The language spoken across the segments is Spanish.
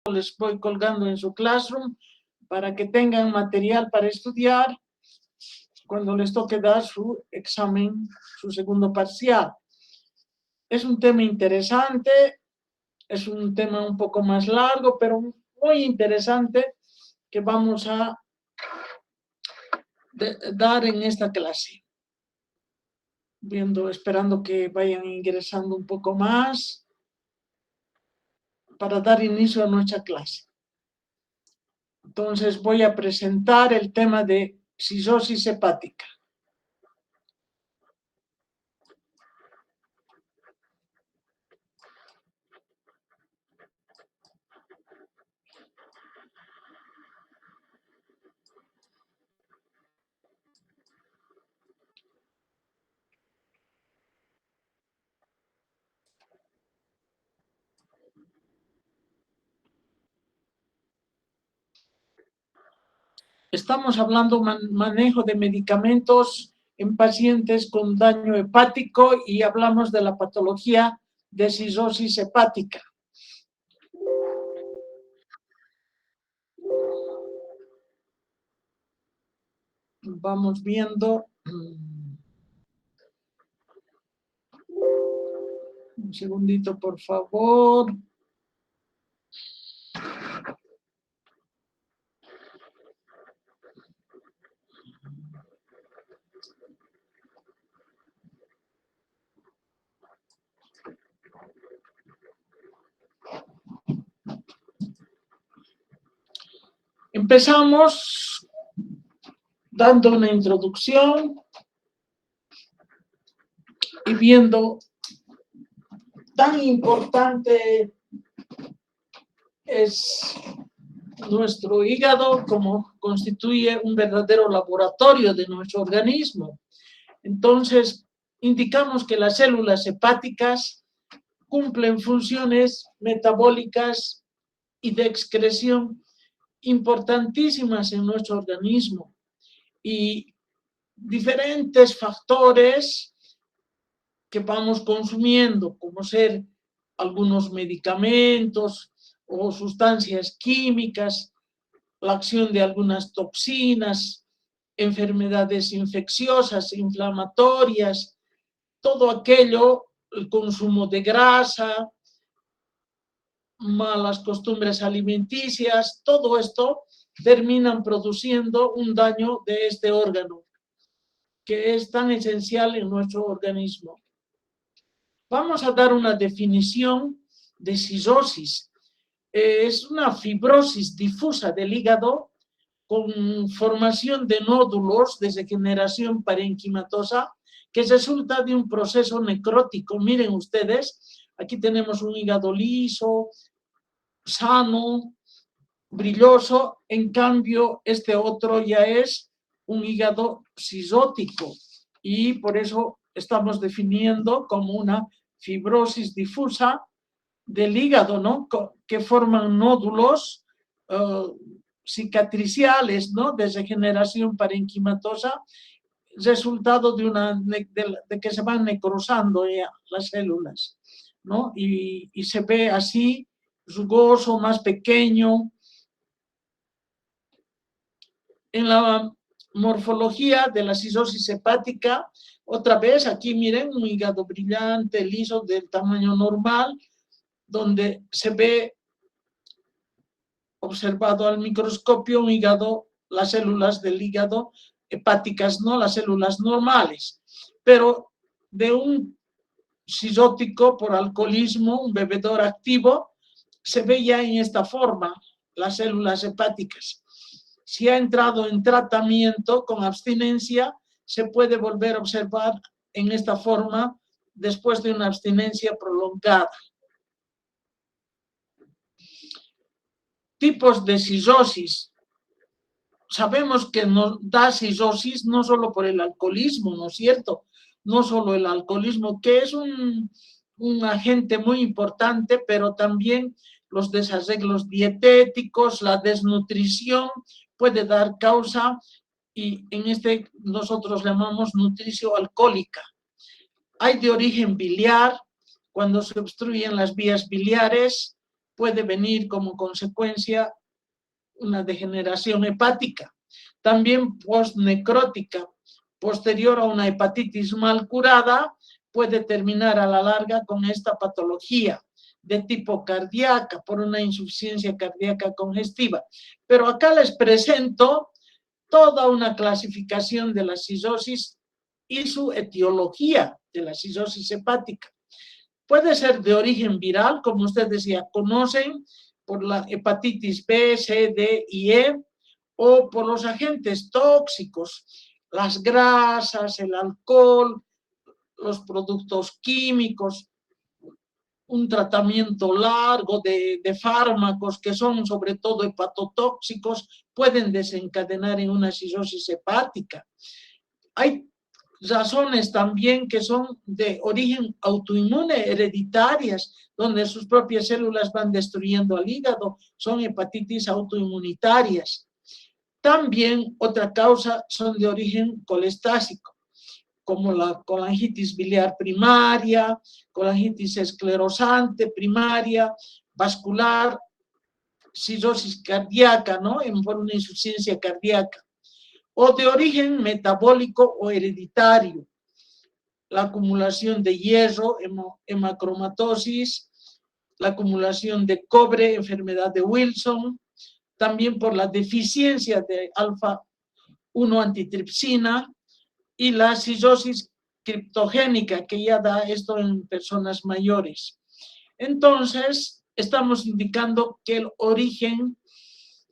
les voy colgando en su Classroom para que tengan material para estudiar cuando les toque dar su examen, su segundo parcial. Es un tema interesante, es un tema un poco más largo, pero muy interesante que vamos a dar en esta clase. Esperando que vayan ingresando un poco más para dar inicio a nuestra clase. Entonces voy a presentar el tema de cistosis hepática. Estamos hablando manejo de medicamentos en pacientes con daño hepático y hablamos de la patología de cistosis hepática. Vamos viendo. Un segundito, por favor. Empezamos dando una introducción y viendo tan importante es nuestro hígado como constituye un verdadero laboratorio de nuestro organismo. Entonces, indicamos que las células hepáticas cumplen funciones metabólicas y de excreción importantísimas en nuestro organismo y diferentes factores que vamos consumiendo, como ser algunos medicamentos o sustancias químicas, la acción de algunas toxinas, enfermedades infecciosas, inflamatorias, todo aquello, el consumo de grasa, malas costumbres alimenticias, todo esto terminan produciendo un daño de este órgano, que es tan esencial en nuestro organismo. Vamos a dar una definición de cistosis. Es una fibrosis difusa del hígado con formación de nódulos de degeneración parenquimatosa que resulta de un proceso necrótico. Miren ustedes, aquí tenemos un hígado liso, sano, brilloso, en cambio este otro ya es un hígado cisótico y por eso estamos definiendo como una fibrosis difusa del hígado, ¿no? Que forman nódulos cicatriciales, ¿no? De degeneración parenquimatosa, resultado de que se van necrosando ya las células, ¿no? Y se ve así, rugoso, más pequeño. En la morfología de la cistosis hepática, otra vez aquí miren un hígado brillante, liso, del tamaño normal, donde se ve observado al microscopio un hígado, las células del hígado hepáticas, no las células normales, pero de un cisótico por alcoholismo, un bebedor activo, se ve ya en esta forma las células hepáticas. Si ha entrado en tratamiento con abstinencia, se puede volver a observar en esta forma después de una abstinencia prolongada. Tipos de cistosis. Sabemos que nos da cistosis no solo por el alcoholismo, ¿no es cierto? No solo el alcoholismo, que es un agente muy importante, pero también los desarreglos dietéticos, la desnutrición puede dar causa, y en este nosotros llamamos nutrición alcohólica. Hay de origen biliar, cuando se obstruyen las vías biliares, puede venir como consecuencia una degeneración hepática, también postnecrótica, posterior a una hepatitis mal curada, puede terminar a la larga con esta patología de tipo cardíaca por una insuficiencia cardíaca congestiva. Pero acá les presento toda una clasificación de la cirrosis y su etiología de la cirrosis hepática. Puede ser de origen viral, como ustedes ya conocen, por la hepatitis B, C, D y E, o por los agentes tóxicos, las grasas, el alcohol, los productos químicos, un tratamiento largo de fármacos que son sobre todo hepatotóxicos, pueden desencadenar en una cirrosis hepática. Hay razones también que son de origen autoinmune, hereditarias, donde sus propias células van destruyendo al hígado, son hepatitis autoinmunitarias. También otra causa son de origen colestásico, como la colangitis biliar primaria, colangitis esclerosante primaria, vascular, cirrosis cardíaca, ¿no? Por una insuficiencia cardíaca, o de origen metabólico o hereditario, la acumulación de hierro, hemacromatosis, la acumulación de cobre, enfermedad de Wilson, también por la deficiencia de alfa-1 antitripsina, y la cirrosis criptogénica, que ya da esto en personas mayores. Entonces, estamos indicando que el origen,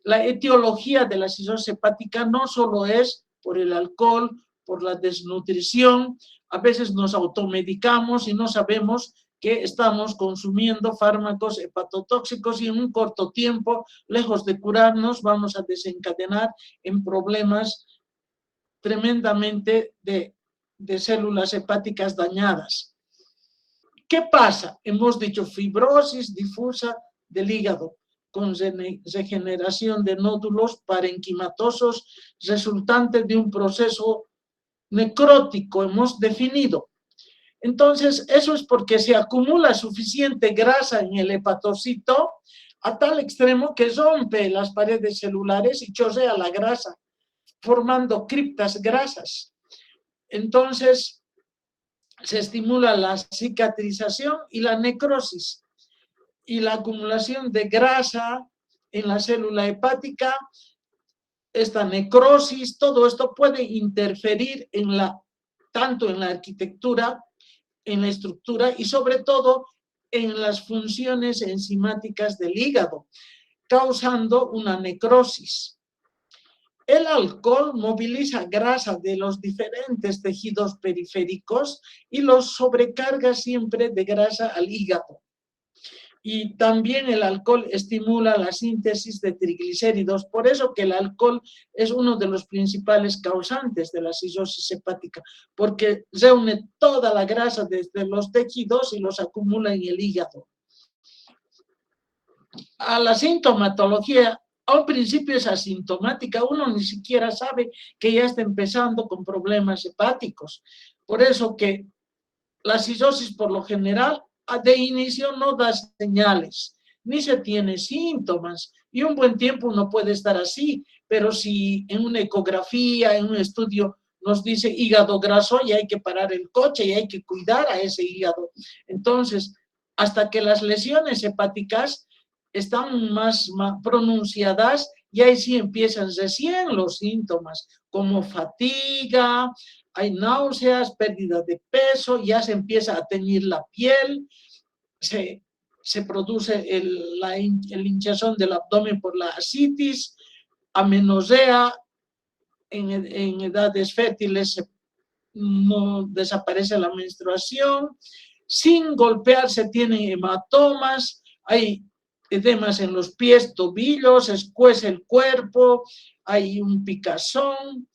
la etiología de la cirrosis hepática no solo es por el alcohol, por la desnutrición, a veces nos automedicamos y no sabemos que estamos consumiendo fármacos hepatotóxicos y en un corto tiempo, lejos de curarnos, vamos a desencadenar en problemas tremendamente de células hepáticas dañadas. ¿Qué pasa? Hemos dicho fibrosis difusa del hígado con regeneración de nódulos parenquimatosos resultante de un proceso necrótico, hemos definido. Entonces, eso es porque se acumula suficiente grasa en el hepatocito a tal extremo que rompe las paredes celulares y chorrea la grasa, formando criptas grasas. Entonces, se estimula la cicatrización y la necrosis. Y la acumulación de grasa en la célula hepática, esta necrosis, todo esto puede interferir tanto en la arquitectura, en la estructura y sobre todo en las funciones enzimáticas del hígado, causando una necrosis. El alcohol moviliza grasa de los diferentes tejidos periféricos y los sobrecarga siempre de grasa al hígado. Y también el alcohol estimula la síntesis de triglicéridos, por eso que el alcohol es uno de los principales causantes de la cirrosis hepática, porque reúne toda la grasa desde los tejidos y los acumula en el hígado. A la sintomatología, a un principio es asintomática, uno ni siquiera sabe que ya está empezando con problemas hepáticos. Por eso que la cirrosis por lo general de inicio no da señales, ni se tiene síntomas, y un buen tiempo uno puede estar así, pero si en una ecografía, en un estudio nos dice hígado graso, y hay que parar el coche y hay que cuidar a ese hígado. Entonces, hasta que las lesiones hepáticas están más pronunciadas, y ahí sí empiezan recién los síntomas, como fatiga, hay náuseas, pérdida de peso, ya se empieza a teñir la piel, se produce la hinchazón del abdomen por la ascitis, amenorrea, en edades fértiles no desaparece la menstruación, sin golpearse tienen hematomas, hay edemas en los pies, tobillos, escuece el cuerpo, hay un picazón,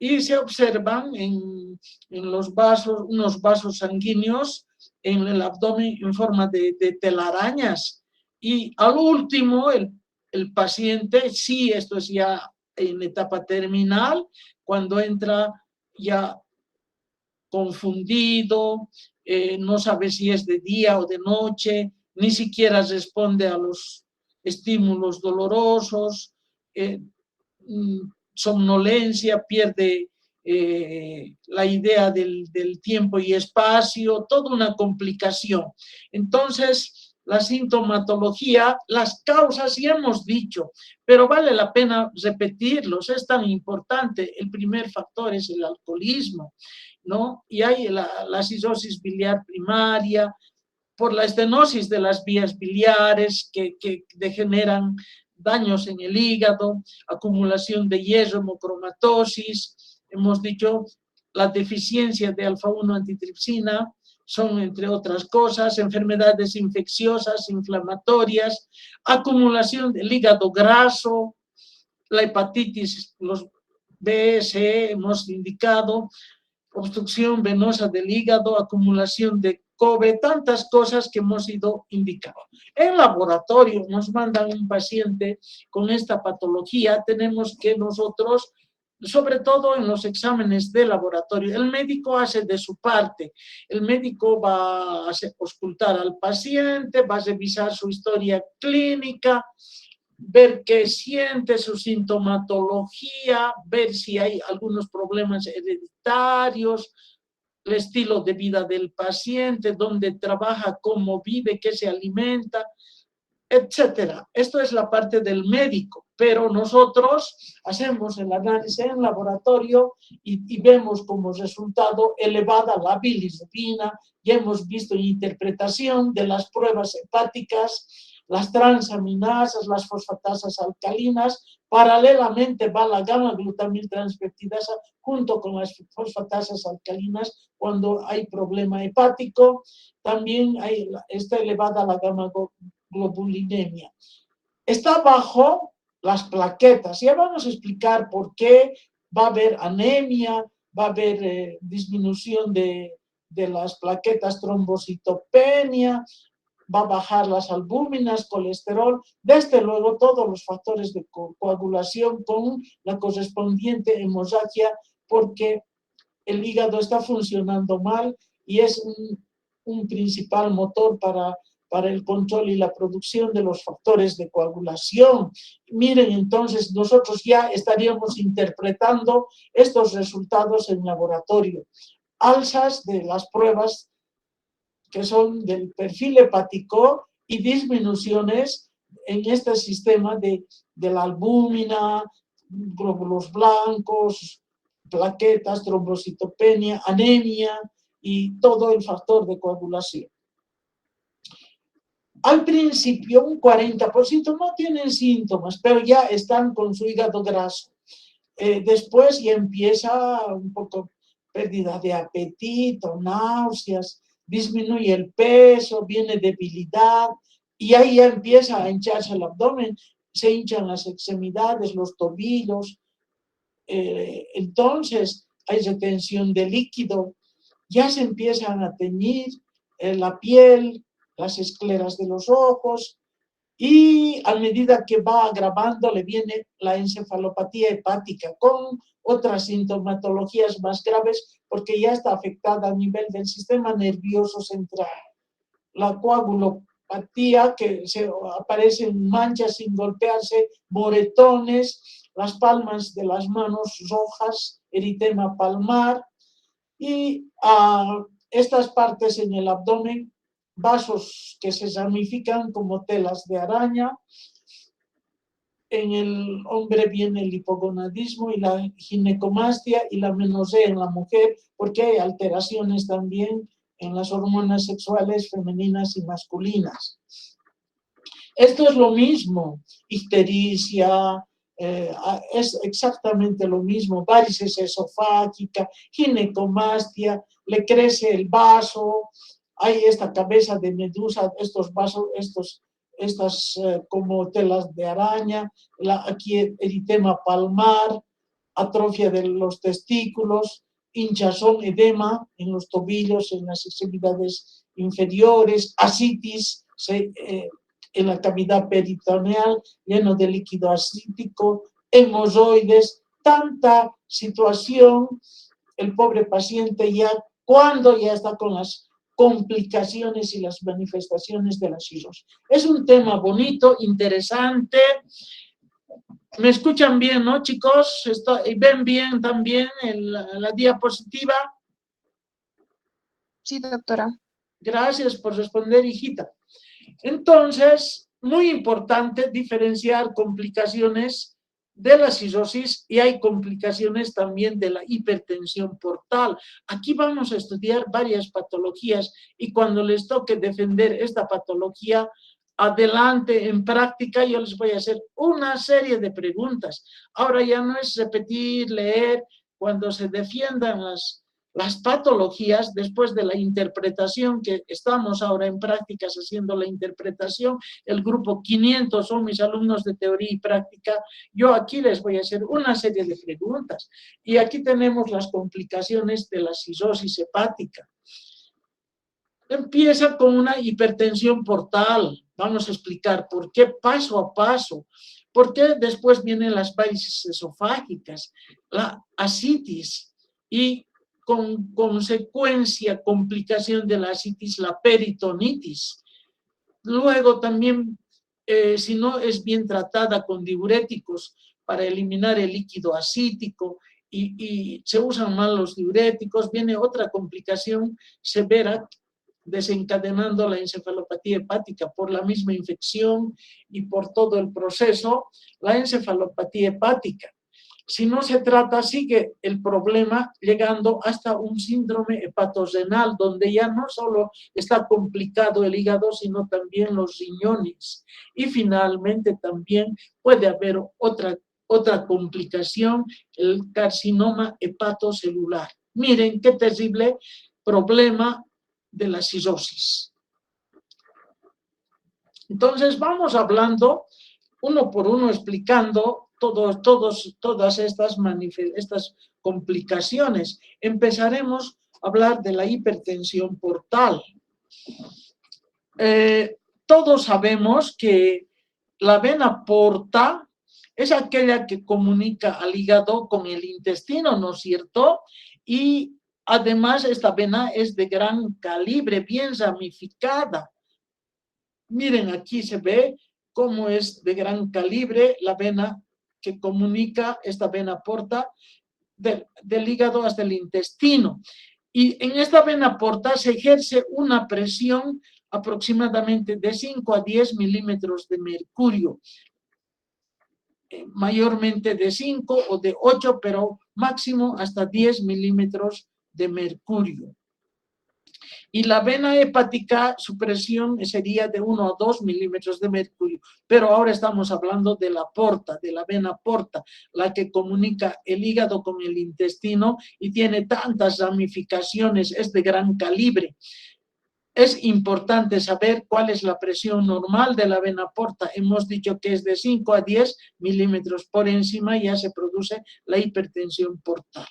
y se observan en los vasos, unos vasos sanguíneos en el abdomen en forma de telarañas. Y al último, el paciente, sí, esto es ya en etapa terminal, cuando entra ya confundido, no sabe si es de día o de noche, ni siquiera responde a los estímulos dolorosos, somnolencia, pierde la idea del tiempo y espacio, toda una complicación. Entonces, la sintomatología, las causas ya hemos dicho, pero vale la pena repetirlos, es tan importante. El primer factor es el alcoholismo, ¿no? Y hay la cirrosis biliar primaria, por la estenosis de las vías biliares que degeneran daños en el hígado, acumulación de hierro, hemocromatosis, hemos dicho la deficiencia de alfa-1 antitripsina, son entre otras cosas, enfermedades infecciosas, inflamatorias, acumulación del hígado graso, la hepatitis, los B, C, hemos indicado, obstrucción venosa del hígado, acumulación de cobre, tantas cosas que hemos ido indicando. En laboratorio nos mandan un paciente con esta patología, tenemos que nosotros, sobre todo en los exámenes de laboratorio, el médico hace de su parte, el médico va a auscultar al paciente, va a revisar su historia clínica, ver qué siente, su sintomatología, ver si hay algunos problemas hereditarios, el estilo de vida del paciente, dónde trabaja, cómo vive, qué se alimenta, etcétera. Esto es la parte del médico, pero nosotros hacemos el análisis en laboratorio y vemos como resultado elevada la bilirrubina, ya hemos visto interpretación de las pruebas hepáticas, las transaminasas, las fosfatasas alcalinas, paralelamente va la gamma-glutamiltranspeptidasa junto con las fosfatasas alcalinas cuando hay problema hepático, también está elevada la gamma-globulinemia. Está bajo las plaquetas, ya vamos a explicar por qué va a haber anemia, va a haber disminución de las plaquetas, trombocitopenia, va a bajar las albúminas, colesterol, desde luego todos los factores de coagulación con la correspondiente hemorragia, porque el hígado está funcionando mal y es un principal motor para el control y la producción de los factores de coagulación. Miren, entonces nosotros ya estaríamos interpretando estos resultados en laboratorio. Alzas de las pruebas que son del perfil hepático y disminuciones en este sistema de la albúmina, glóbulos blancos, plaquetas, trombocitopenia, anemia y todo el factor de coagulación. Al principio, un 40% no tienen síntomas, pero ya están con su hígado graso. Después ya empieza un poco pérdida de apetito, náuseas, disminuye el peso, viene debilidad, y ahí ya empieza a hincharse el abdomen, se hinchan las extremidades, los tobillos, entonces hay retención de líquido, ya se empiezan a teñir la piel, las escleras de los ojos, y a medida que va agravando le viene la encefalopatía hepática con otras sintomatologías más graves porque ya está afectada a nivel del sistema nervioso central. La coagulopatía que aparecen manchas sin golpearse, moretones, las palmas de las manos rojas, eritema palmar y estas partes en el abdomen, vasos que se ramifican como telas de araña. En el hombre viene el hipogonadismo y la ginecomastia y la menorrea en la mujer, porque hay alteraciones también en las hormonas sexuales femeninas y masculinas. Esto es lo mismo, ictericia, es exactamente lo mismo, varices esofágica, ginecomastia, le crece el vaso, hay esta cabeza de medusa, estos vasos, estas como telas de araña, aquí eritema palmar, atrofia de los testículos, hinchazón, edema en los tobillos, en las extremidades inferiores, ascitis en la cavidad peritoneal, lleno de líquido ascítico, hemorroides, tanta situación, el pobre paciente ya, cuando ya está con las complicaciones y las manifestaciones de la cirrosis. Es un tema bonito, interesante. ¿Me escuchan bien, no, chicos? ¿Ven bien también la diapositiva? Sí, doctora. Gracias por responder, hijita. Entonces, muy importante diferenciar complicaciones de la cirrosis y hay complicaciones también de la hipertensión portal. Aquí vamos a estudiar varias patologías y cuando les toque defender esta patología, adelante en práctica, yo les voy a hacer una serie de preguntas. Ahora ya no es repetir, leer, cuando se defiendan las patologías, después de la interpretación, que estamos ahora en prácticas haciendo la interpretación, el grupo 500 son mis alumnos de teoría y práctica, yo aquí les voy a hacer una serie de preguntas. Y aquí tenemos las complicaciones de la cirrosis hepática. Empieza con una hipertensión portal. Vamos a explicar por qué paso a paso. ¿Por qué después vienen las varices esofágicas, la ascitis y con consecuencia, complicación de la ascitis, la peritonitis? Luego también, si no es bien tratada con diuréticos para eliminar el líquido ascítico y se usan mal los diuréticos, viene otra complicación severa desencadenando la encefalopatía hepática por la misma infección y por todo el proceso, la encefalopatía hepática. Si no se trata, sigue el problema llegando hasta un síndrome hepatorenal, donde ya no solo está complicado el hígado, sino también los riñones. Y finalmente también puede haber otra complicación, el carcinoma hepatocelular. Miren qué terrible problema de la cirrosis. Entonces vamos hablando uno por uno, explicando todas estas complicaciones. Empezaremos a hablar de la hipertensión portal. Todos sabemos que la vena porta es aquella que comunica al hígado con el intestino, ¿no es cierto? Y además, esta vena es de gran calibre, bien ramificada. Miren, aquí se ve cómo es de gran calibre la vena que comunica, esta vena porta, del hígado hasta el intestino. Y en esta vena porta se ejerce una presión aproximadamente de 5 a 10 milímetros de mercurio. Mayormente de 5 o de 8, pero máximo hasta 10 milímetros de mercurio. Y la vena hepática, su presión sería de 1 a 2 milímetros de mercurio. Pero ahora estamos hablando de la porta, de la vena porta, la que comunica el hígado con el intestino y tiene tantas ramificaciones, es de gran calibre. Es importante saber cuál es la presión normal de la vena porta. Hemos dicho que es de 5 a 10 milímetros por encima, ya se produce la hipertensión portal.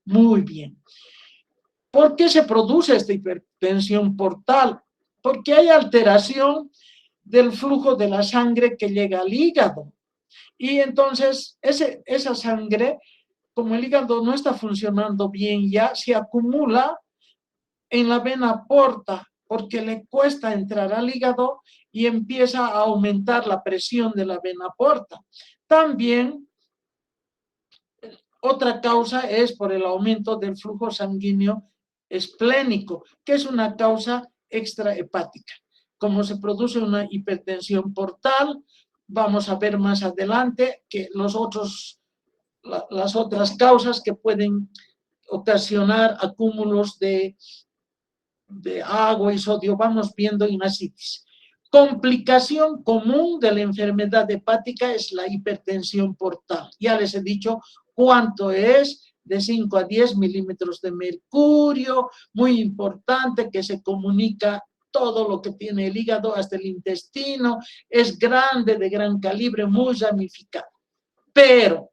Muy bien. ¿Por qué se produce esta hipertensión portal? Porque hay alteración del flujo de la sangre que llega al hígado. Y entonces esa sangre, como el hígado no está funcionando bien ya, se acumula en la vena porta porque le cuesta entrar al hígado y empieza a aumentar la presión de la vena porta. También otra causa es por el aumento del flujo sanguíneo esplénico, que es una causa extrahepática. Como se produce una hipertensión portal, vamos a ver más adelante que las otras causas que pueden ocasionar acúmulos de agua y sodio, vamos viendo en ascitis. Complicación común de la enfermedad hepática es la hipertensión portal. Ya les he dicho cuánto es, de 5 a 10 milímetros de mercurio, muy importante que se comunica todo lo que tiene el hígado hasta el intestino, es grande, de gran calibre, muy ramificado. Pero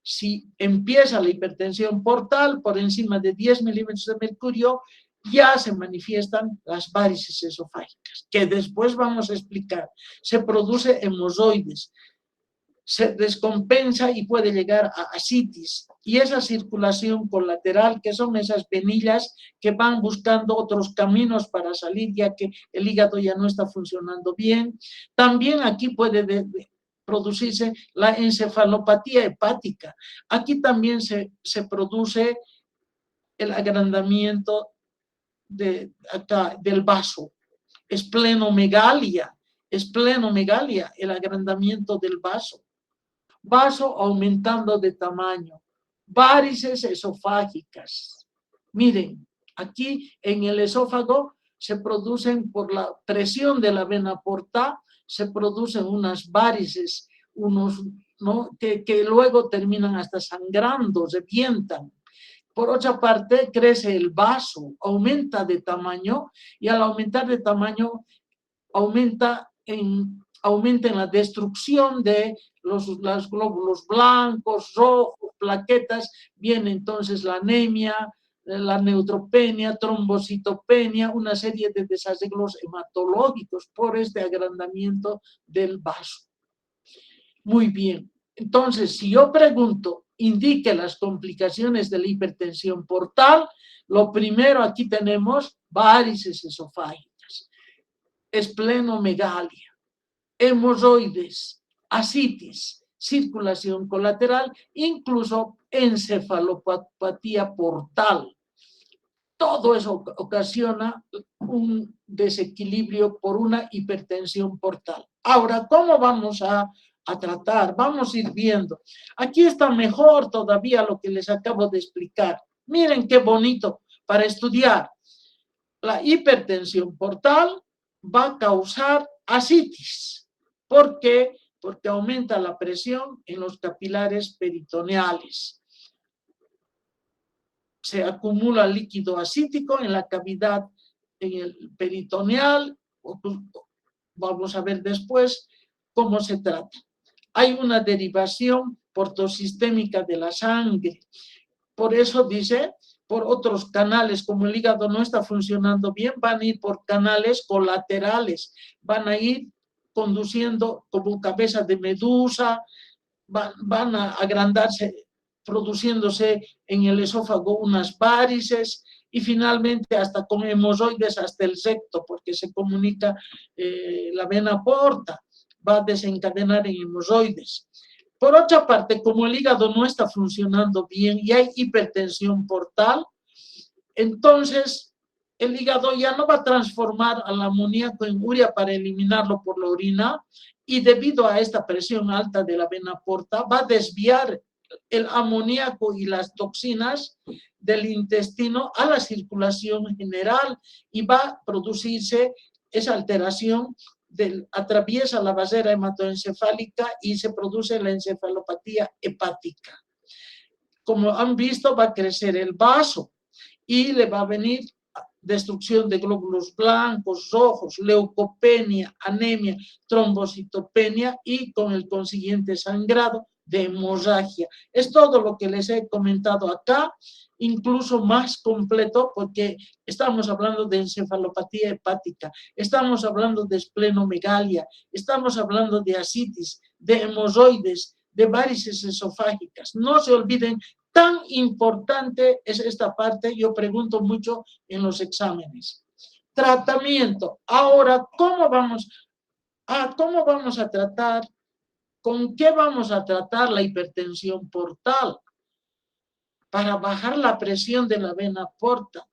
si empieza la hipertensión portal por encima de 10 milímetros de mercurio, ya se manifiestan las varices esofágicas, que después vamos a explicar. Se produce hemorroides. se descompensa y puede llegar a ascitis. Y esa circulación colateral, que son esas venillas que van buscando otros caminos para salir, ya que el hígado ya no está funcionando bien. También aquí puede producirse la encefalopatía hepática. Aquí también se produce el agrandamiento del vaso. Esplenomegalia, el agrandamiento del vaso aumentando de tamaño, varices esofágicas. Miren, aquí en el esófago se producen, por la presión de la vena porta, se producen unas varices, ¿no? que luego terminan hasta sangrando, revientan. Por otra parte, crece el vaso, aumenta de tamaño, y al aumentar de tamaño, aumenta en la destrucción de los glóbulos blancos, rojos, plaquetas. Viene entonces la anemia, la neutropenia, trombocitopenia, una serie de desarreglos hematológicos por este agrandamiento del vaso. Muy bien. Entonces, si yo pregunto, indique las complicaciones de la hipertensión portal, lo primero aquí tenemos varices esofágicas, esplenomegalia, hemorroides, ascitis, circulación colateral, incluso encefalopatía portal. Todo eso ocasiona un desequilibrio por una hipertensión portal. Ahora, ¿cómo vamos a tratar? Vamos a ir viendo. Aquí está mejor todavía lo que les acabo de explicar. Miren qué bonito para estudiar. La hipertensión portal va a causar ascitis. ¿Por qué? Porque aumenta la presión en los capilares peritoneales. Se acumula líquido ascítico en la cavidad en el peritoneal. Vamos a ver después cómo se trata. Hay una derivación portosistémica de la sangre. Por eso dice, por otros canales, como el hígado no está funcionando bien, van a ir por canales colaterales, van a ir conduciendo como cabeza de medusa, van a agrandarse, produciéndose en el esófago unas varices, y finalmente hasta con hemorroides hasta el recto, porque se comunica la vena porta, va a desencadenar en hemorroides. Por otra parte, como el hígado no está funcionando bien y hay hipertensión portal, entonces el hígado ya no va a transformar al amoníaco en urea para eliminarlo por la orina, y debido a esta presión alta de la vena porta, va a desviar el amoníaco y las toxinas del intestino a la circulación general, y va a producirse esa alteración atraviesa la barrera hematoencefálica y se produce la encefalopatía hepática. Como han visto, va a crecer el vaso y le va a venir destrucción de glóbulos blancos, rojos, leucopenia, anemia, trombocitopenia y con el consiguiente sangrado de hemorragia. Es todo lo que les he comentado acá, incluso más completo, porque estamos hablando de encefalopatía hepática, estamos hablando de esplenomegalia, estamos hablando de ascitis, de hemorroides, de varices esofágicas. No se olviden, tan importante es esta parte, yo pregunto mucho en los exámenes. Tratamiento. Ahora, ¿cómo vamos a tratar? ¿Con qué vamos a tratar la hipertensión portal? Para bajar la presión de la vena porta,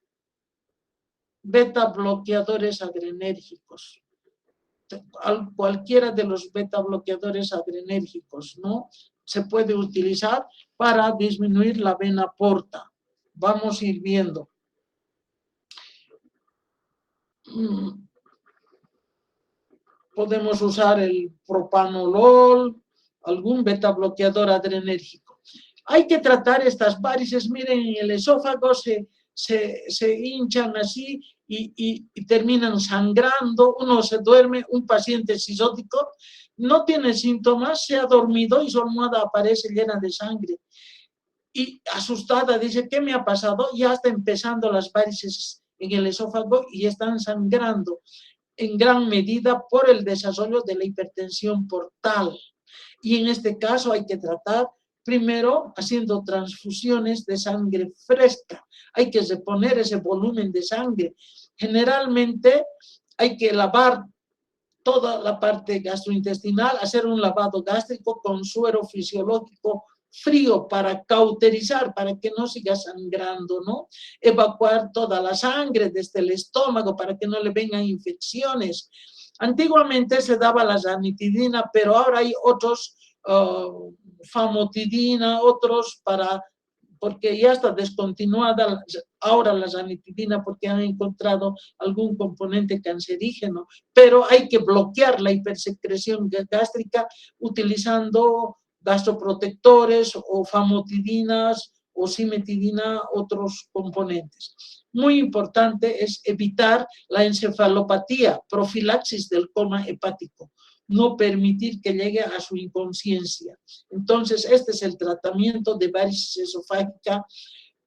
beta bloqueadores adrenérgicos. Cualquiera de los beta bloqueadores adrenérgicos, ¿no? Se puede utilizar para disminuir la vena porta. Vamos a ir viendo. Podemos usar el propanolol, algún beta bloqueador adrenérgico. Hay que tratar estas varices. Miren, en el esófago se hinchan así y terminan sangrando. Uno se duerme, un paciente cisótico no tiene síntomas, se ha dormido y su almohada aparece llena de sangre. Y asustada dice, ¿qué me ha pasado? Ya está empezando las varices en el esófago y están sangrando en gran medida por el desarrollo de la hipertensión portal. Y en este caso hay que tratar primero haciendo transfusiones de sangre fresca. Hay que reponer ese volumen de sangre. Generalmente hay que lavar toda la parte gastrointestinal, hacer un lavado gástrico con suero fisiológico frío para cauterizar, para que no siga sangrando, ¿no? Evacuar toda la sangre desde el estómago para que no le vengan infecciones. Antiguamente se daba la ranitidina, pero ahora hay otros, famotidina, otros porque ya está descontinuada ahora la ranitidina porque han encontrado algún componente cancerígeno, pero hay que bloquear la hipersecreción gástrica utilizando gastroprotectores o famotidina o cimetidina, otros componentes. Muy importante es evitar la encefalopatía, profilaxis del coma hepático, no permitir que llegue a su inconsciencia. Entonces, este es el tratamiento de varices esofágica,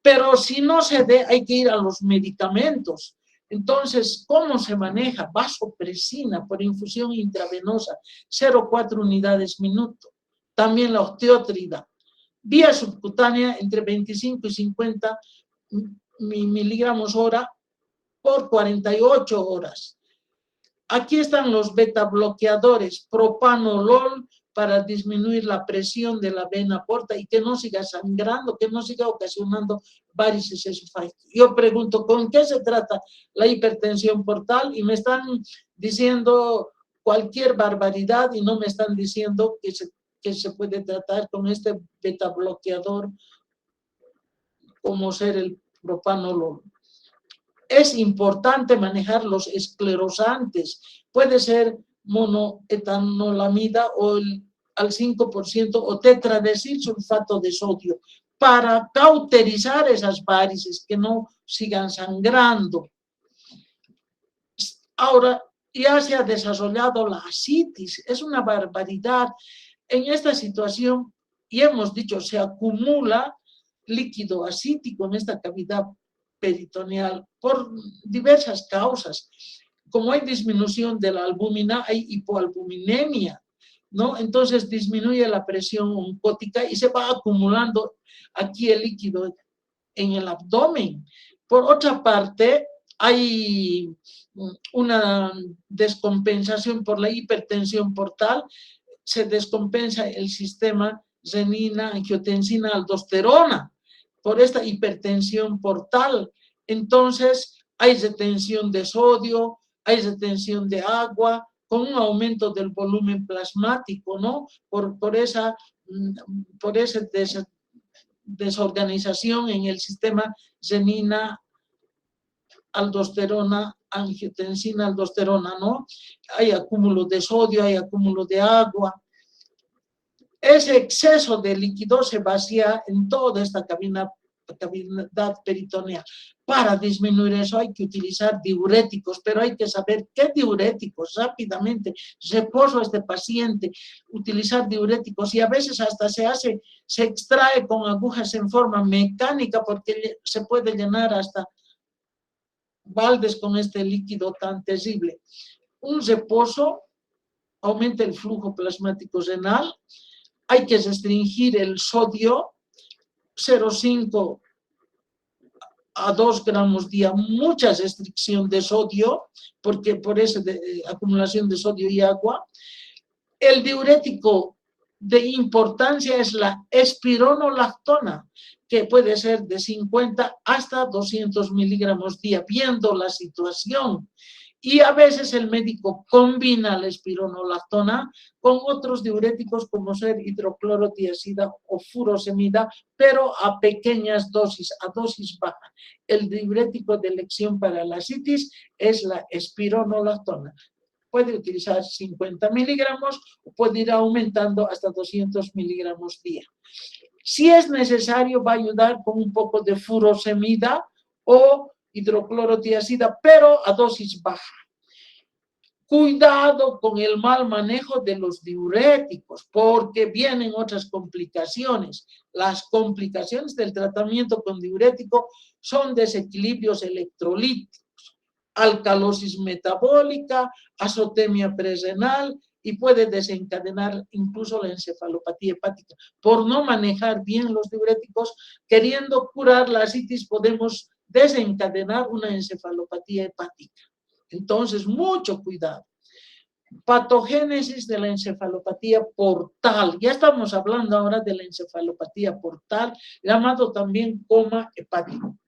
pero si no se dé, hay que ir a los medicamentos. Entonces, ¿cómo se maneja? Vasopresina por infusión intravenosa, 0,4 unidades minuto. También la osteotrida. Vía subcutánea entre 25 y 50 miligramos hora por 48 horas. Aquí están los beta bloqueadores, propanolol para disminuir la presión de la vena porta y que no siga sangrando, que no siga ocasionando varices esofágicas. Yo pregunto, ¿con qué se trata la hipertensión portal? Y me están diciendo cualquier barbaridad y no me están diciendo que se puede tratar con este beta bloqueador como ser el propanolol. Es importante manejar los esclerosantes. Puede ser monoetanolamida o al 5% o tetradesilsulfato de sodio para cauterizar esas varices que no sigan sangrando. Ahora ya se ha desarrollado la asitis. Es una barbaridad. En esta situación, y hemos dicho, se acumula líquido asítico en esta cavidad peritoneal por diversas causas. Como hay disminución de la albúmina, hay hipoalbuminemia, ¿no? Entonces disminuye la presión oncótica y se va acumulando aquí el líquido en el abdomen. Por otra parte, hay una descompensación por la hipertensión portal, se descompensa el sistema renina, angiotensina, aldosterona por esta hipertensión portal. Entonces, hay retención de sodio, hay retención de agua, con un aumento del volumen plasmático, ¿no? Por esa desorganización en el sistema renina, aldosterona, angiotensina, aldosterona, ¿no? Hay acúmulo de sodio, hay acúmulo de agua. Ese exceso de líquido se vacía en toda esta cavidad peritoneal. Para disminuir eso hay que utilizar diuréticos, pero hay que saber qué diuréticos rápidamente. Reposo a este paciente, utilizar diuréticos y a veces hasta se extrae con agujas en forma mecánica porque se puede llenar hasta baldes con este líquido tan terrible. Un reposo aumenta el flujo plasmático renal. Hay que restringir el sodio, 0,5 a 2 gramos día, mucha restricción de sodio, porque por esa acumulación de sodio y agua. El diurético de importancia es la espironolactona, que puede ser de 50 hasta 200 miligramos día, viendo la situación. Y a veces el médico combina la espironolactona con otros diuréticos como ser hidroclorotiazida o furosemida, pero a pequeñas dosis, a dosis baja. El diurético de elección para la asitis es la espironolactona. Puede utilizar 50 miligramos o puede ir aumentando hasta 200 miligramos día. Si es necesario, va a ayudar con un poco de furosemida o hidroclorotiazida, pero a dosis baja. Cuidado con el mal manejo de los diuréticos, porque vienen otras complicaciones. Las complicaciones del tratamiento con diurético son desequilibrios electrolíticos, alcalosis metabólica, azotemia prerrenal y puede desencadenar incluso la encefalopatía hepática. Por no manejar bien los diuréticos, queriendo curar la ascitis, podemos desencadenar una encefalopatía hepática. Entonces, mucho cuidado. Patogénesis de la encefalopatía portal. Ya estamos hablando ahora de la encefalopatía portal, llamado también coma hepático.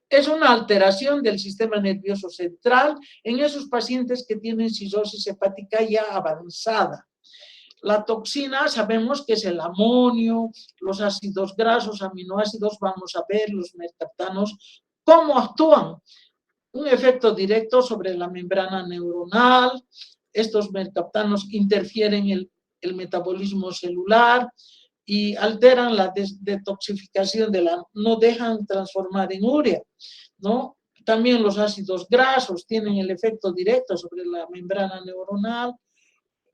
Es una alteración del sistema nervioso central en esos pacientes que tienen cirrosis hepática ya avanzada. La toxina, sabemos que es el amonio, los ácidos grasos, aminoácidos, vamos a ver los mercaptanos, cómo actúan. Un efecto directo sobre la membrana neuronal. Estos mercaptanos interfieren en el metabolismo celular y alteran la detoxificación no dejan transformar en urea, ¿no? También los ácidos grasos tienen el efecto directo sobre la membrana neuronal,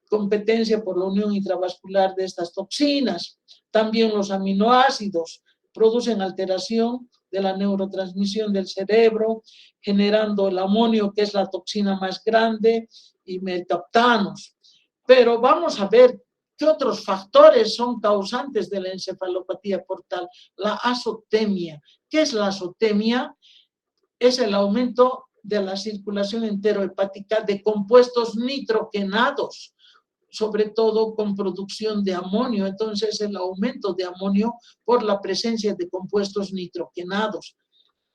competencia por la unión intravascular de estas toxinas. También los aminoácidos producen alteración de la neurotransmisión del cerebro, generando el amonio, que es la toxina más grande, y mercaptanos. Pero vamos a ver qué otros factores son causantes de la encefalopatía portal. La azotemia. ¿Qué es la azotemia? Es el aumento de la circulación enterohepática de compuestos nitrogenados, sobre todo con producción de amonio. Entonces, el aumento de amonio por la presencia de compuestos nitrogenados,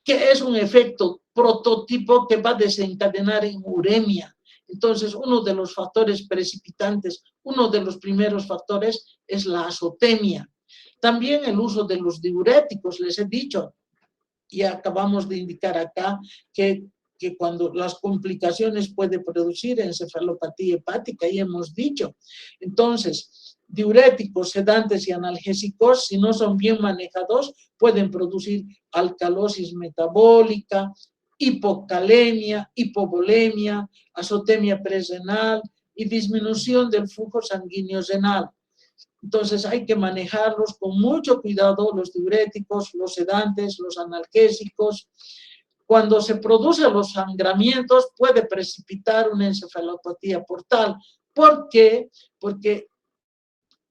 que es un efecto prototipo que va a desencadenar en uremia. Entonces, uno de los factores precipitantes, uno de los primeros factores es la azotemia. También el uso de los diuréticos, les he dicho, y acabamos de indicar acá que cuando las complicaciones puede producir encefalopatía hepática, y hemos dicho. Entonces, diuréticos, sedantes y analgésicos, si no son bien manejados, pueden producir alcalosis metabólica, hipocalemia, hipovolemia, azotemia presrenal y disminución del flujo sanguíneo renal. Entonces hay que manejarlos con mucho cuidado, los diuréticos, los sedantes, los analgésicos. Cuando se producen los sangramientos puede precipitar una encefalopatía portal. ¿Por qué? Porque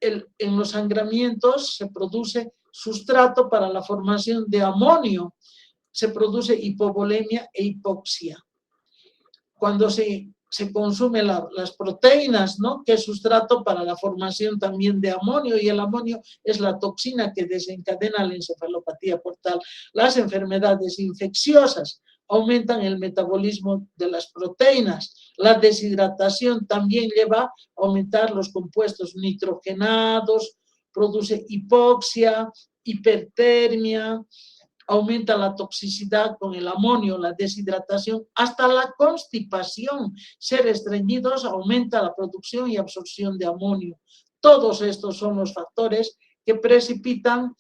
en los sangramientos se produce sustrato para la formación de amonio, se produce hipovolemia e hipoxia. Cuando se consumen las proteínas, ¿no? Que es sustrato para la formación también de amonio, y el amonio es la toxina que desencadena la encefalopatía portal. Las enfermedades infecciosas aumentan el metabolismo de las proteínas. La deshidratación también lleva a aumentar los compuestos nitrogenados, produce hipoxia, hipertermia, aumenta la toxicidad con el amonio, la deshidratación, hasta la constipación. Ser estreñidos aumenta la producción y absorción de amonio. Todos estos son los factores que precipitan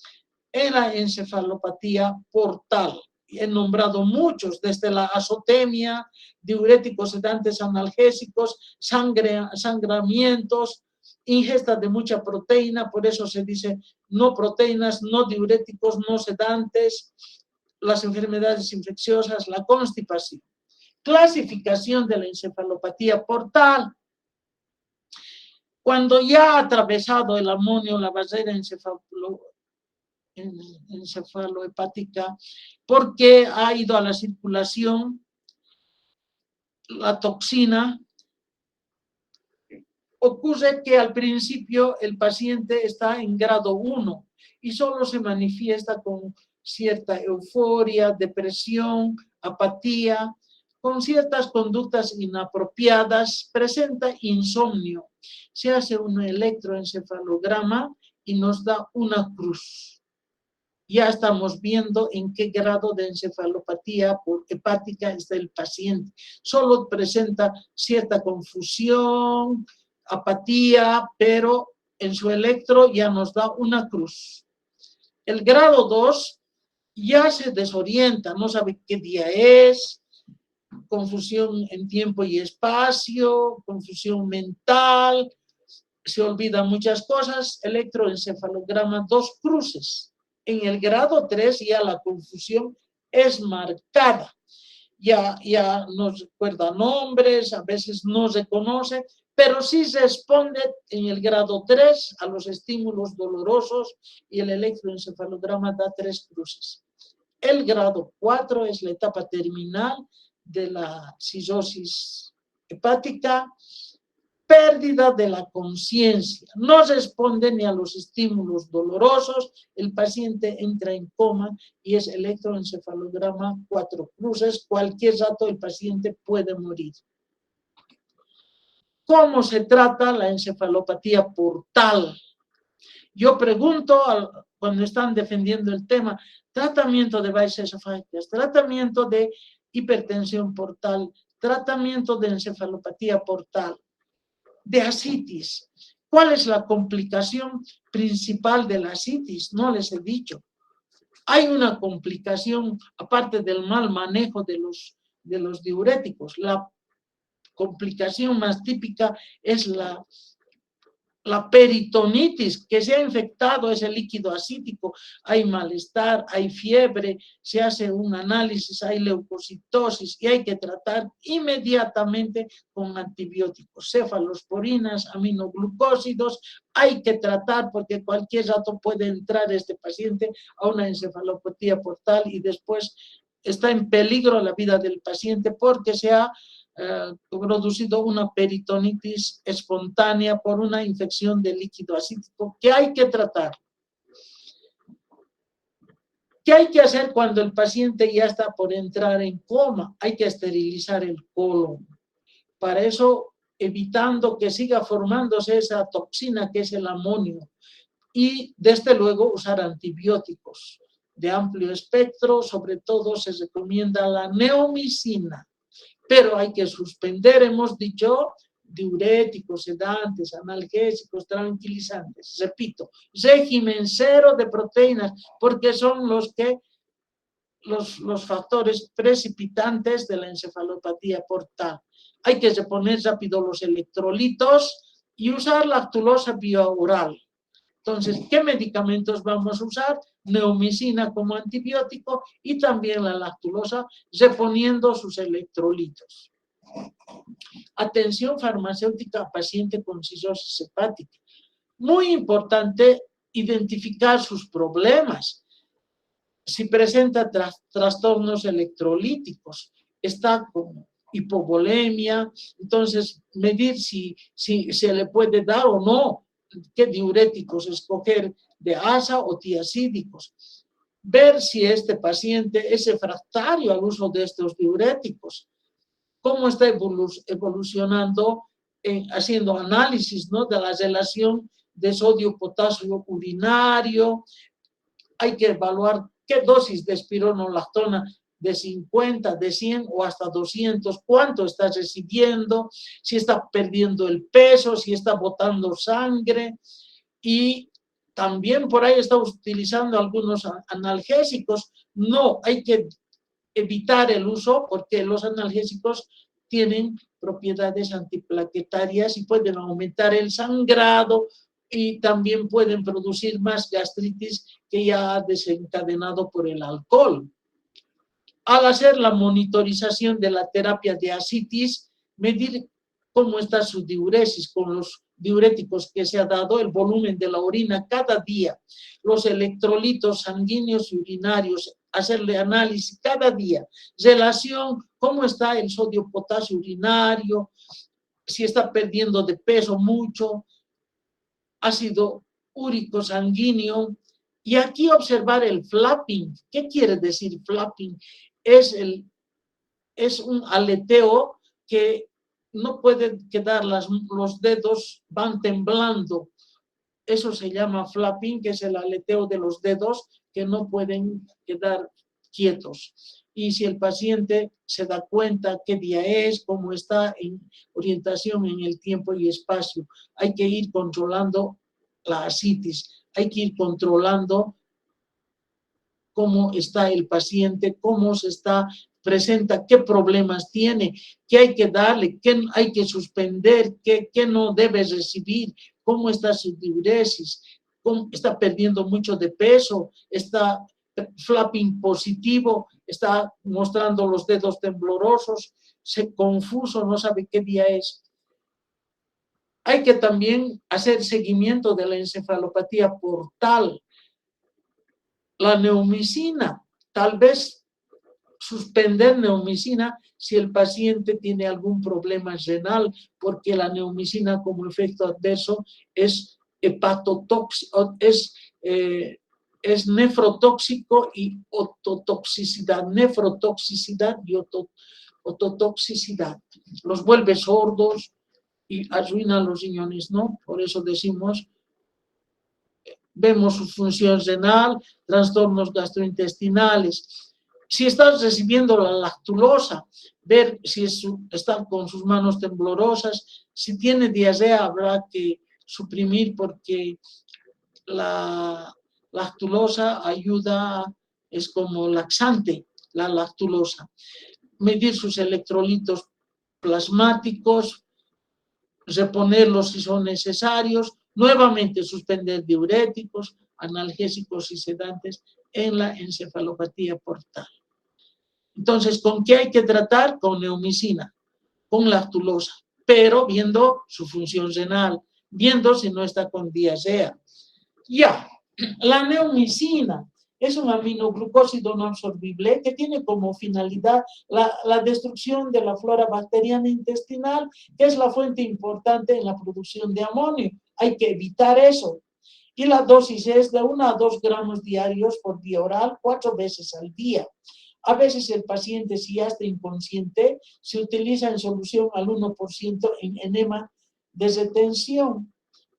en la encefalopatía portal. He nombrado muchos, desde la azotemia, diuréticos, sedantes, analgésicos, sangramientos, ingesta de mucha proteína, por eso se dice no proteínas, no diuréticos, no sedantes, las enfermedades infecciosas, la constipación. Clasificación de la encefalopatía portal. Cuando ya ha atravesado el amonio la barrera encefalohepática, porque ha ido a la circulación la toxina, ocurre que al principio el paciente está en grado 1 y solo se manifiesta con cierta euforia, depresión, apatía, con ciertas conductas inapropiadas, presenta insomnio. Se hace un electroencefalograma y nos da una cruz. Ya estamos viendo en qué grado de encefalopatía hepática está el paciente. Solo presenta cierta confusión, apatía, pero en su electro ya nos da una cruz. El grado 2 ya se desorienta, no sabe qué día es, confusión en tiempo y espacio, confusión mental, se olvidan muchas cosas, electroencefalograma, 2 cruces. En el grado 3 ya la confusión es marcada. Ya no recuerda nombres, a veces no reconoce, pero sí responde en el grado 3 a los estímulos dolorosos y el electroencefalograma da 3 cruces. El grado 4 es la etapa terminal de la cirrosis hepática, pérdida de la conciencia, no responde ni a los estímulos dolorosos, el paciente entra en coma y es electroencefalograma 4 cruces, cualquier rato el paciente puede morir. ¿Cómo se trata la encefalopatía portal? Yo pregunto cuando están defendiendo el tema, tratamiento de varices esofágicas, tratamiento de hipertensión portal, tratamiento de encefalopatía portal, de asitis. ¿Cuál es la complicación principal de la asitis? No les he dicho. Hay una complicación, aparte del mal manejo de los diuréticos. La complicación más típica es la peritonitis, que se ha infectado ese líquido asítico, hay malestar, hay fiebre, se hace un análisis, hay leucocitosis y hay que tratar inmediatamente con antibióticos, cefalosporinas, aminoglucósidos, hay que tratar porque cualquier rato puede entrar este paciente a una encefalopatía portal y después está en peligro la vida del paciente porque se ha producido una peritonitis espontánea por una infección de líquido asítico que hay que tratar. ¿Qué hay que hacer cuando el paciente ya está por entrar en coma? Hay que esterilizar el colon. Para eso, evitando que siga formándose esa toxina que es el amonio. Y desde luego usar antibióticos de amplio espectro, sobre todo se recomienda la neomicina. Pero hay que suspender, hemos dicho, diuréticos, sedantes, analgésicos, tranquilizantes. Repito, régimen cero de proteínas, porque son los factores precipitantes de la encefalopatía portal. Hay que reponer rápido los electrolitos y usar lactulosa biooral. Entonces, ¿qué medicamentos vamos a usar? Neomicina como antibiótico y también la lactulosa, reponiendo sus electrolitos. Atención farmacéutica a paciente con cirrosis hepática. Muy importante identificar sus problemas. Si presenta trastornos electrolíticos, está con hipovolemia, entonces medir si se le puede dar o no, qué diuréticos escoger, de asa o tiacídicos. Ver si este paciente es refractario al uso de estos diuréticos. Cómo está evolucionando, haciendo análisis, ¿no?, de la relación de sodio-potasio urinario. Hay que evaluar qué dosis de espironolactona de 50, de 100 o hasta 200, cuánto está recibiendo, si está perdiendo el peso, si está botando sangre, y también por ahí está utilizando algunos analgésicos. No, hay que evitar el uso porque los analgésicos tienen propiedades antiplaquetarias y pueden aumentar el sangrado y también pueden producir más gastritis que ya ha desencadenado por el alcohol. Al hacer la monitorización de la terapia de asitis, medir cómo está su diuresis con los diuréticos que se ha dado, el volumen de la orina cada día, los electrolitos sanguíneos y urinarios, hacerle análisis cada día, relación, cómo está el sodio-potasio urinario, si está perdiendo de peso mucho, ácido úrico sanguíneo, y aquí observar el flapping. ¿Qué quiere decir flapping? Es un aleteo que no puede quedar, los dedos van temblando. Eso se llama flapping, que es el aleteo de los dedos que no pueden quedar quietos. Y si el paciente se da cuenta qué día es, cómo está en orientación en el tiempo y espacio, hay que ir controlando la asitis, hay que ir controlando cómo está el paciente, cómo se está, presenta, qué problemas tiene, qué hay que darle, qué hay que suspender, qué no debe recibir, cómo está su diuresis, cómo está perdiendo mucho de peso, está flapping positivo, está mostrando los dedos temblorosos, se confuso, no sabe qué día es. Hay que también hacer seguimiento de la encefalopatía portal. La neomicina, tal vez suspender neomicina si el paciente tiene algún problema renal, porque la neomicina como efecto adverso es hepatotóxico, es nefrotóxico y ototoxicidad, nefrotoxicidad y ototoxicidad. Los vuelve sordos y arruina los riñones, ¿no? Por eso decimos, vemos su función renal, trastornos gastrointestinales. Si estás recibiendo la lactulosa, ver si está con sus manos temblorosas, si tiene diarrea habrá que suprimir porque la lactulosa ayuda, es como laxante, la lactulosa. Medir sus electrolitos plasmáticos, reponerlos si son necesarios, nuevamente suspender diuréticos, analgésicos y sedantes en la encefalopatía portal. Entonces, ¿con qué hay que tratar? Con neomicina, con lactulosa, pero viendo su función renal, viendo si no está con diarrea. Ya, la neomicina es un aminoglucósido no absorbible que tiene como finalidad la destrucción de la flora bacteriana intestinal, que es la fuente importante en la producción de amonio. Hay que evitar eso. Y la dosis es de 1 a 2 gramos diarios por vía oral, 4 veces al día. A veces el paciente, si ya está inconsciente, se utiliza en solución al 1% en enema de retención,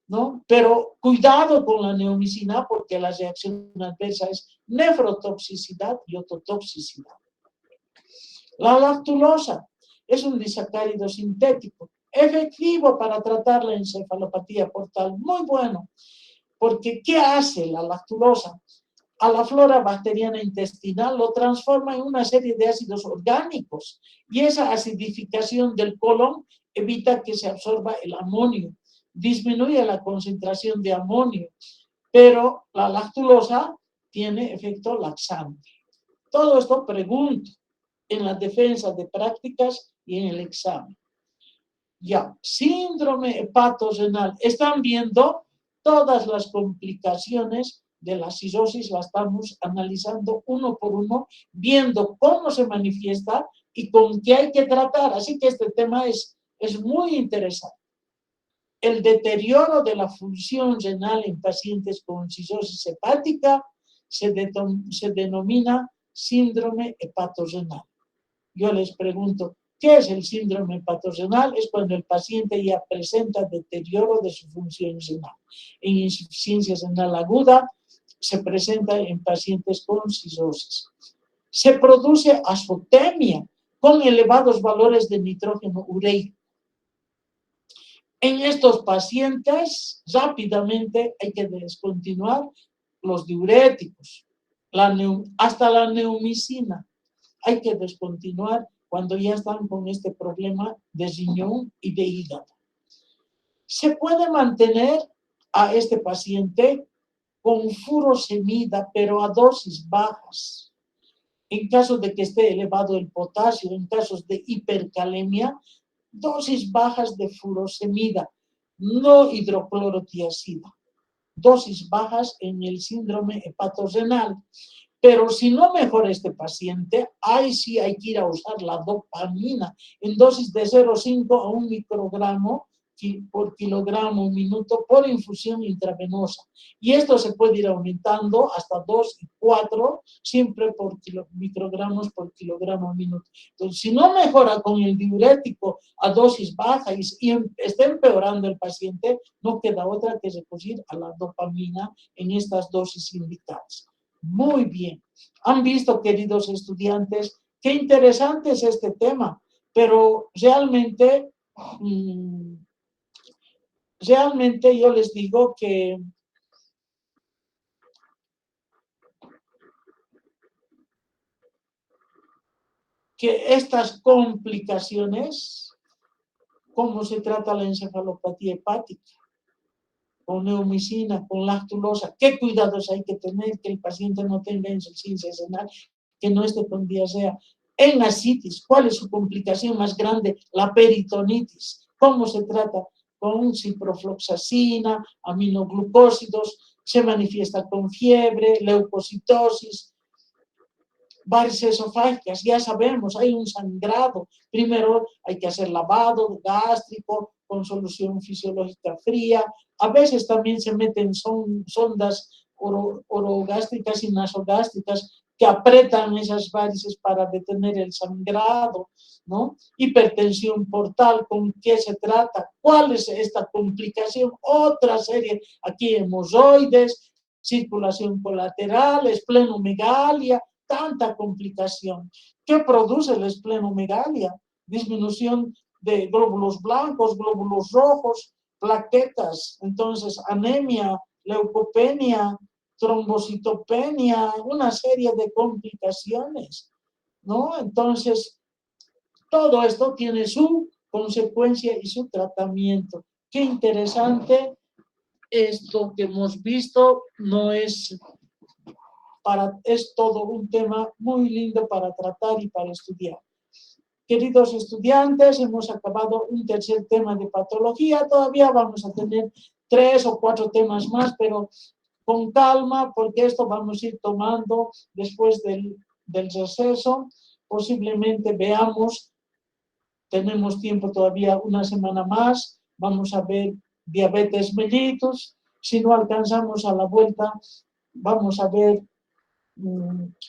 ¿no? Pero cuidado con la neomicina porque la reacción adversa es nefrotoxicidad y ototoxicidad. La lactulosa es un disacárido sintético, efectivo para tratar la encefalopatía portal, muy bueno, porque ¿qué hace la lactulosa? A la flora bacteriana intestinal lo transforma en una serie de ácidos orgánicos y esa acidificación del colon evita que se absorba el amonio, disminuye la concentración de amonio, pero la lactulosa tiene efecto laxante. Todo esto pregunto en la defensa de prácticas y en el examen. Ya, síndrome hepatorenal. Están viendo todas las complicaciones de la cirrosis, la estamos analizando uno por uno, viendo cómo se manifiesta y con qué hay que tratar. Así que este tema es muy interesante. El deterioro de la función renal en pacientes con cirrosis hepática se denomina síndrome hepatorenal. Yo les pregunto, ¿qué es el síndrome hepatorenal? Es cuando el paciente ya presenta deterioro de su función renal. En insuficiencia renal aguda se presenta en pacientes con cirrosis. Se produce azotemia con elevados valores de nitrógeno ureico. En estos pacientes, rápidamente hay que descontinuar los diuréticos, hasta la neomicina. Hay que descontinuar cuando ya están con este problema de riñón y de hígado. Se puede mantener a este paciente con furosemida, pero a dosis bajas. En caso de que esté elevado el potasio, en casos de hipercalemia, dosis bajas de furosemida, no hidroclorotiazida. Dosis bajas en el síndrome hepatorenal. Pero si no mejora este paciente, ahí sí hay que ir a usar la dopamina en dosis de 0,5 a 1 microgramo por kilogramo minuto por infusión intravenosa. Y esto se puede ir aumentando hasta 2 y 4, siempre por microgramos por kilogramo minuto. Entonces, si no mejora con el diurético a dosis baja y está empeorando el paciente, no queda otra que recurrir a la dopamina en estas dosis indicadas. Muy bien. Han visto, queridos estudiantes, qué interesante es este tema, pero realmente yo les digo que estas complicaciones, cómo se trata la encefalopatía hepática, con neomicina, con lactulosa, qué cuidados hay que tener, que el paciente no tenga insuficiencia renal, que no esté con diarrea. En ascitis, ¿cuál es su complicación más grande? La peritonitis. ¿Cómo se trata? con ciprofloxacina, aminoglucósidos, se manifiesta con fiebre, leucocitosis, varices esofágicas, ya sabemos, hay un sangrado. Primero hay que hacer lavado gástrico con solución fisiológica fría. A veces también se meten sondas orogástricas y nasogástricas que apretan esas varices para detener el sangrado, ¿no? Hipertensión portal, ¿con qué se trata? ¿Cuál es esta complicación? Otra serie, aquí hemorroides, circulación colateral, esplenomegalia, tanta complicación. ¿Qué produce la esplenomegalia? Disminución de glóbulos blancos, glóbulos rojos, plaquetas, entonces anemia, leucopenia, trombocitopenia, una serie de complicaciones, ¿no? Entonces, todo esto tiene su consecuencia y su tratamiento. Qué interesante esto que hemos visto, no es es todo un tema muy lindo para tratar y para estudiar. Queridos estudiantes, hemos acabado un tercer tema de patología. Todavía vamos a tener 3 o 4 temas más, pero con calma, porque esto vamos a ir tomando después del receso. Posiblemente veamos, tenemos tiempo todavía una semana más, vamos a ver diabetes mellitus. Si no alcanzamos a la vuelta, vamos a ver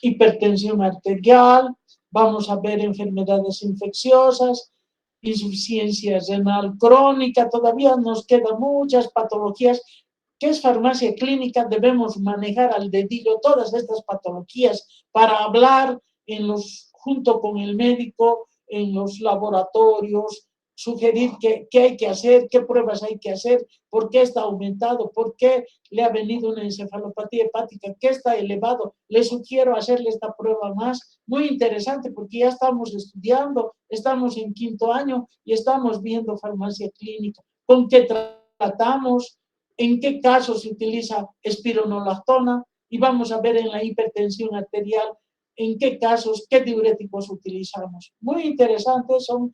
hipertensión arterial, vamos a ver enfermedades infecciosas, insuficiencia renal crónica, todavía nos quedan muchas patologías. ¿Qué es farmacia clínica? Debemos manejar al dedillo todas estas patologías para hablar junto con el médico en los laboratorios, sugerir qué hay que hacer, qué pruebas hay que hacer, por qué está aumentado, por qué le ha venido una encefalopatía hepática, qué está elevado. Les sugiero hacerle esta prueba más, muy interesante, porque ya estamos estudiando, estamos en 5º año y estamos viendo farmacia clínica. ¿Con qué tratamos? ¿En qué casos se utiliza espironolactona? Y vamos a ver en la hipertensión arterial en qué casos, qué diuréticos utilizamos. Muy interesantes son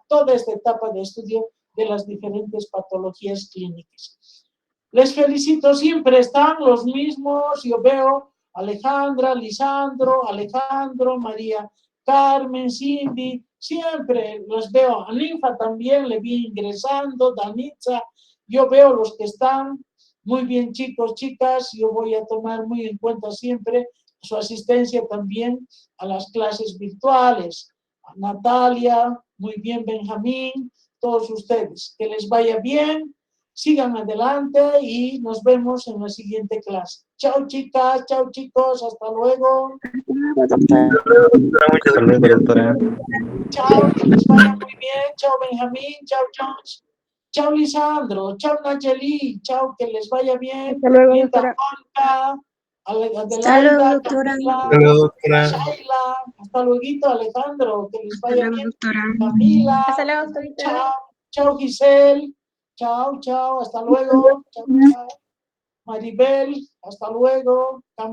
toda esta etapa de estudio de las diferentes patologías clínicas. Les felicito, siempre están los mismos. Yo veo Alejandra, Lisandro, Alejandro, María Carmen, Cindy, siempre los veo. A Ninfa también le vi ingresando, Danitza. Yo veo los que están. Muy bien, chicos, chicas, yo voy a tomar muy en cuenta siempre su asistencia también a las clases virtuales. A Natalia, muy bien, Benjamín, todos ustedes. Que les vaya bien, sigan adelante y nos vemos en la siguiente clase. Chao, chicas, chao, chicos, hasta luego. Hasta luego, doctora. Chao, que les vaya muy bien. Chao, Benjamín, chao, Jones. Chao, Lisandro, chao, Nayeli, chao, que les vaya bien. Hasta luego, Linda doctora. Adelaida, doctora. Camila, Shaila, hasta luego, Alejandro, que les vaya bien. Camila, Hasta luego, doctorita. chao, chao, Giselle, chao, chao, hasta luego. Chao, chao. Maribel, hasta luego. Camila.